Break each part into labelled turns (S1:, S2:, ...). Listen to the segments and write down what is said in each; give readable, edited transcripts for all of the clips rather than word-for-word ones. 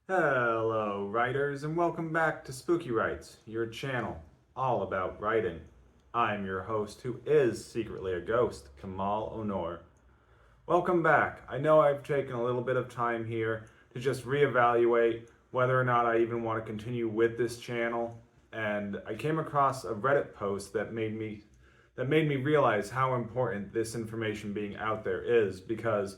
S1: Hello, writers, and welcome back to Spooky Writes, your channel all about writing. I'm your host, who is secretly a ghost, Kamal Onor. Welcome back. I know I've taken a little bit of time here to just reevaluate whether or not I even want to continue with this channel, and I came across a Reddit post that made me realize how important this information being out there is because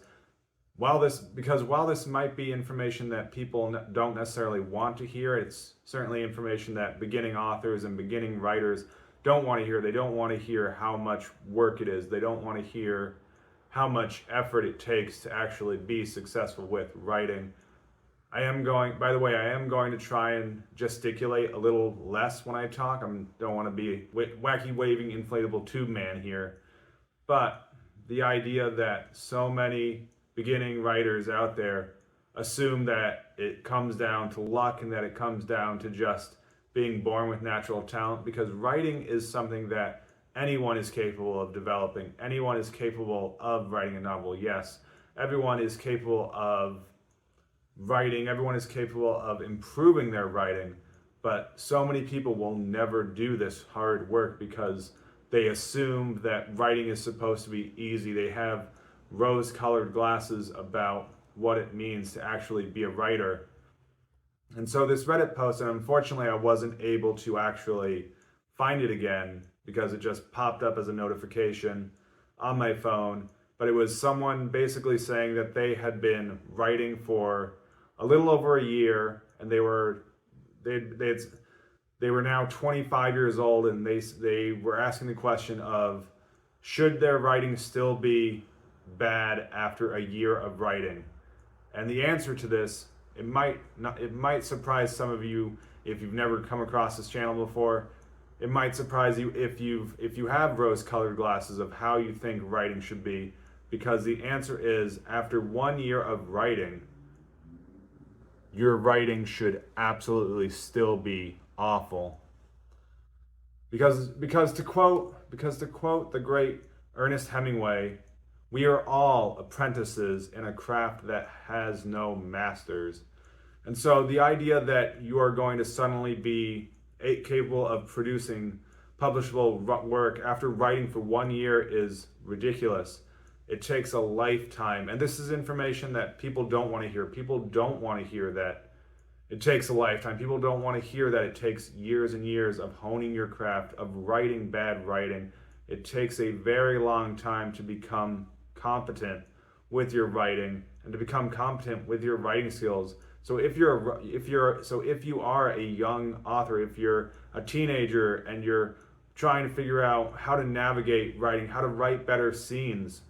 S1: while this might be information that people don't necessarily want to hear, it's certainly information that beginning authors and beginning writers don't want to hear. They don't want to hear how much work it is. They don't want to hear how much effort it takes to actually be successful with writing. By the way, I am going to try and gesticulate a little less when I talk. I don't want to be wacky waving inflatable tube man here. But the idea that so many beginning writers out there assume that it comes down to luck and that it comes down to just being born with natural talent, because writing is something that anyone is capable of developing. Anyone is capable of writing a novel. Yes, everyone is capable of writing. Everyone is capable of improving their writing, but so many people will never do this hard work because they assume that writing is supposed to be easy. They have rose-colored glasses about what it means to actually be a writer. And so this Reddit post, and unfortunately I wasn't able to actually find it again because it just popped up as a notification on my phone, but it was someone basically saying that they had been writing for a little over a year, and they were now 25 years old, and they were asking the question of, should their writing still be bad after a year of writing? And the answer to this, it might surprise some of you if you've never come across this channel before. It might surprise you if you have rose-colored glasses of how you think writing should be, because the answer is, after 1 year of writing, your writing should absolutely still be awful. Because to quote the great Ernest Hemingway, we are all apprentices in a craft that has no masters. And so the idea that you are going to suddenly be capable of producing publishable work after writing for 1 year is ridiculous. It takes a lifetime. And this is information that people don't want to hear. People don't want to hear that it takes a lifetime. People don't want to hear that it takes years and years of honing your craft, of writing bad writing. It takes a very long time to become competent with your writing and to become competent with your writing skills. So if you are a young author, if you're a teenager and you're trying to figure out how to navigate writing, how to write better scenes,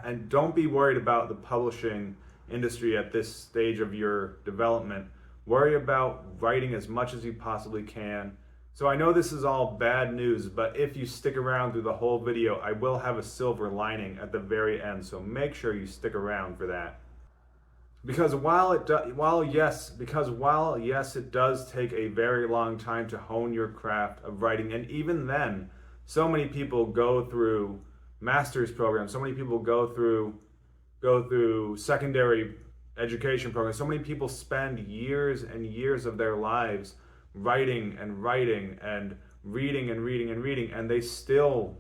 S1: and don't be worried about the publishing industry at this stage of your development. Worry about writing as much as you possibly can. So I know this is all bad news, but if you stick around through the whole video, I will have a silver lining at the very end, so make sure you stick around for that. Because while yes, it does take a very long time to hone your craft of writing, and even then, so many people go through master's programs, so many people go through secondary education programs, so many people spend years and years of their lives writing and reading and reading, and they still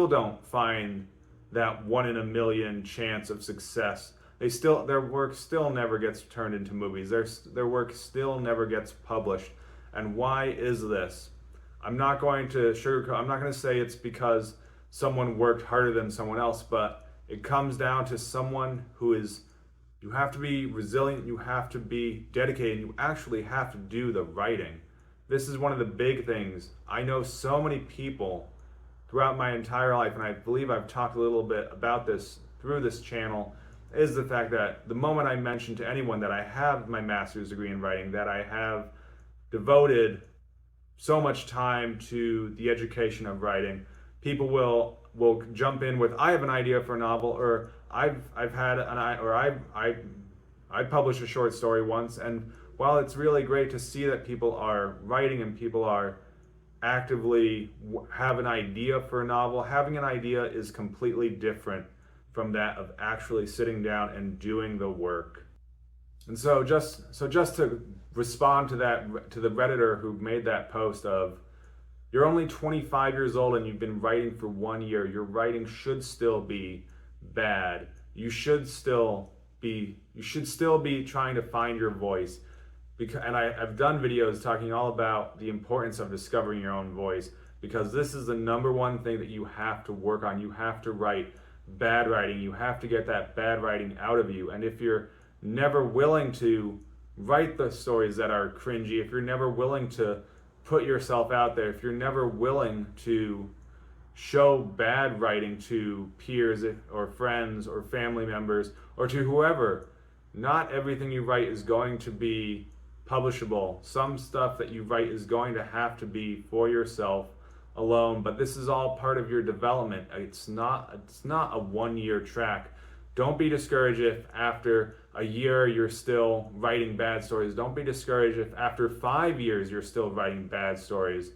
S1: don't find that 1 in a million chance of success. Their work still never gets turned into movies. Their work still never gets published. And why is this? I'm not going to say it's because someone worked harder than someone else, but it comes down to you have to be resilient, you have to be dedicated, you actually have to do the writing. This is one of the big things. I know so many people throughout my entire life, and I believe I've talked a little bit about this through this channel, is the fact that the moment I mention to anyone that I have my master's degree in writing, that I have devoted so much time to the education of writing, people will jump in with, I have an idea for a novel, or I published a short story once. And while it's really great to see that people are writing and people are actively have an idea for a novel, having an idea is completely different from that of actually sitting down and doing the work. And so just to respond to that, to the Redditor who made that post of, you're only 25 years old and you've been writing for 1 year. Your writing should still be bad. You should still be trying to find your voice. And I've done videos talking all about the importance of discovering your own voice, because this is the number one thing that you have to work on. You have to write bad writing. You have to get that bad writing out of you. And if you're never willing to write the stories that are cringy, if you're never willing to put yourself out there, if you're never willing to show bad writing to peers or friends or family members or to whoever, not everything you write is going to be publishable. Some stuff that you write is going to have to be for yourself alone, but this is all part of your development. It's not a 1 year track. Don't be discouraged if after a year you're still writing bad stories. Don't be discouraged if after 5 years you're still writing bad stories.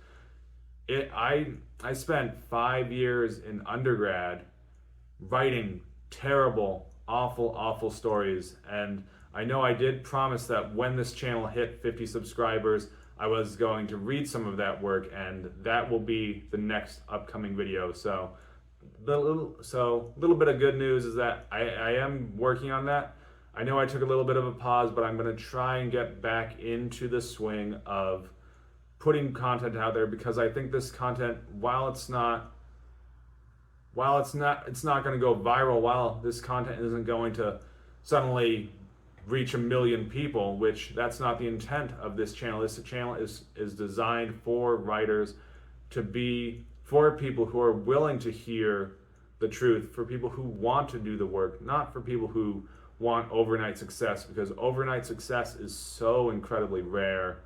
S1: I spent 5 years in undergrad writing terrible, awful stories, and I know I did promise that when this channel hit 50 subscribers, I was going to read some of that work, and that will be the next upcoming video. So little bit of good news is that I am working on that. I know I took a little bit of a pause, but I'm going to try and get back into the swing of putting content out there, because I think this content, while it's not going to go viral, while this content isn't going to suddenly reach 1 million people, which that's not the intent of this channel. This channel is designed for writers, to be for people who are willing to hear the truth, for people who want to do the work, not for people who want overnight success, because overnight success is so incredibly rare.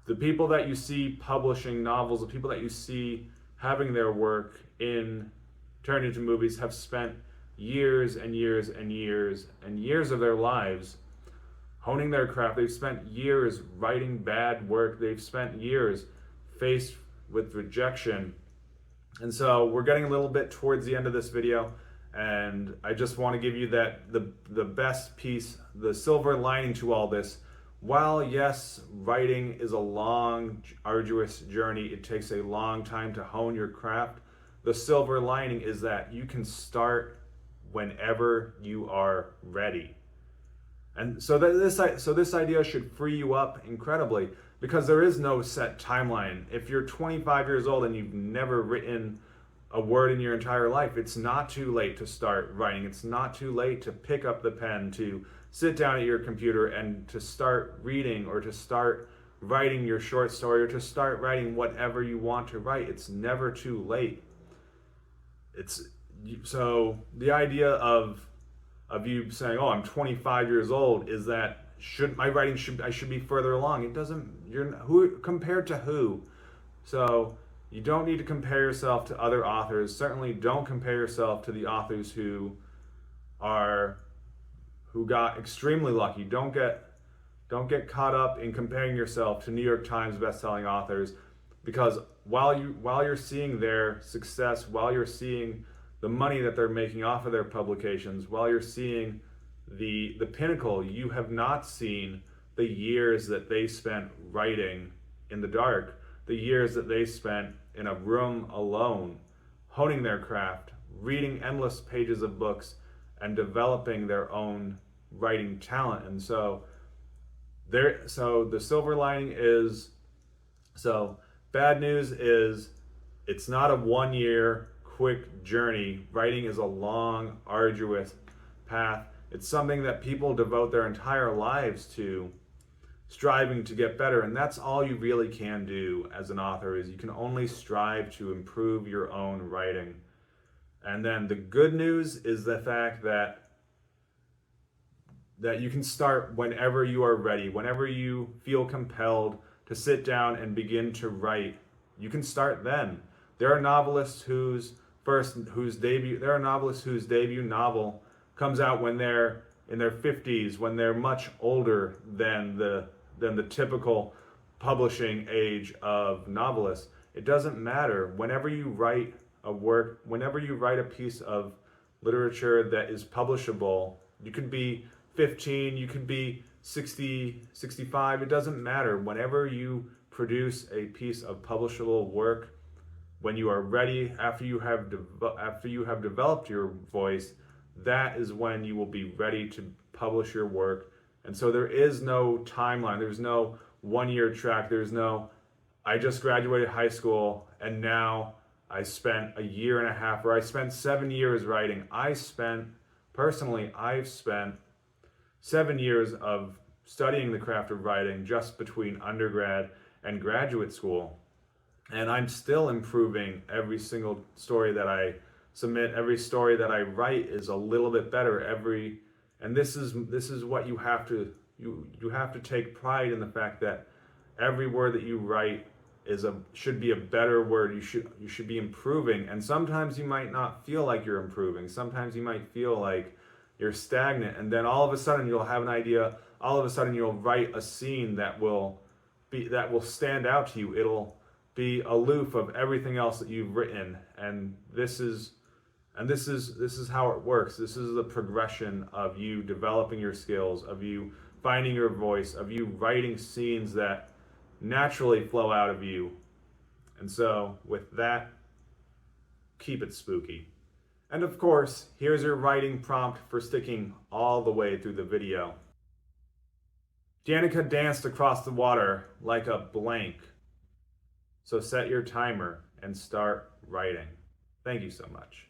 S1: The people that you see publishing novels, the people that you see having their work turned into movies, have spent years and years and years and years of their lives honing their craft. They've spent years writing bad work. They've spent years faced with rejection. And so we're getting a little bit towards the end of this video, and I just want to give you the best piece, the silver lining to all this. While yes, writing is a long, arduous journey, it takes a long time to hone your craft, the silver lining is that you can start whenever you are ready. And so this idea should free you up incredibly, because there is no set timeline. If you're 25 years old and you've never written a word in your entire life, it's not too late to start writing. It's not too late to pick up the pen, to sit down at your computer and to start reading, or to start writing your short story, or to start writing whatever you want to write. It's never too late. So the idea of you saying, "Oh, I'm 25 years old," is that I should be further along. It doesn't. Who compared to who? So you don't need to compare yourself to other authors. Certainly, don't compare yourself to the authors who got extremely lucky. Don't get caught up in comparing yourself to New York Times bestselling authors, because while you're seeing their success, while you're seeing the money that they're making off of their publications, while you're seeing the pinnacle, you have not seen the years that they spent writing in the dark, the years that they spent in a room alone, honing their craft, reading endless pages of books, and developing their own writing talent. And so the silver lining is, bad news is, it's not a 1 year quick journey. Writing is a long, arduous path. It's something that people devote their entire lives to, striving to get better. And that's all you really can do as an author, is you can only strive to improve your own writing. And then the good news is the fact that you can start whenever you are ready, whenever you feel compelled to sit down and begin to write. You can start then. There are novelists whose debut novel comes out when they're in their 50s, when they're much older than the typical publishing age of novelists. It doesn't matter. Whenever you write a piece of literature that is publishable, you could be 15, you could be 60, 65. It doesn't matter. Whenever you produce a piece of publishable work, when you are ready, after you have developed your voice, that is when you will be ready to publish your work. And so there is no timeline. There's no 1-year track. There's no, I just graduated high school and now I spent a year and a half, or I spent 7 years writing. I've spent 7 years of studying the craft of writing just between undergrad and graduate school. And I'm still improving every single story that I submit. Every story that I write is a little bit better and this is what you have to take pride in, the fact that every word that you write should be a better word. You should be improving. And sometimes you might not feel like you're improving. Sometimes you might feel like you're stagnant, and then all of a sudden you'll have an idea. All of a sudden you'll write a scene that will stand out to you. It'll be aloof of everything else that you've written, and this is how it works. This is the progression of you developing your skills, of you finding your voice, of you writing scenes that naturally flow out of you. And so with that, keep it spooky. And of course, here's your writing prompt for sticking all the way through the video. Danica danced across the water like a blank. So set your timer and start writing. Thank you so much.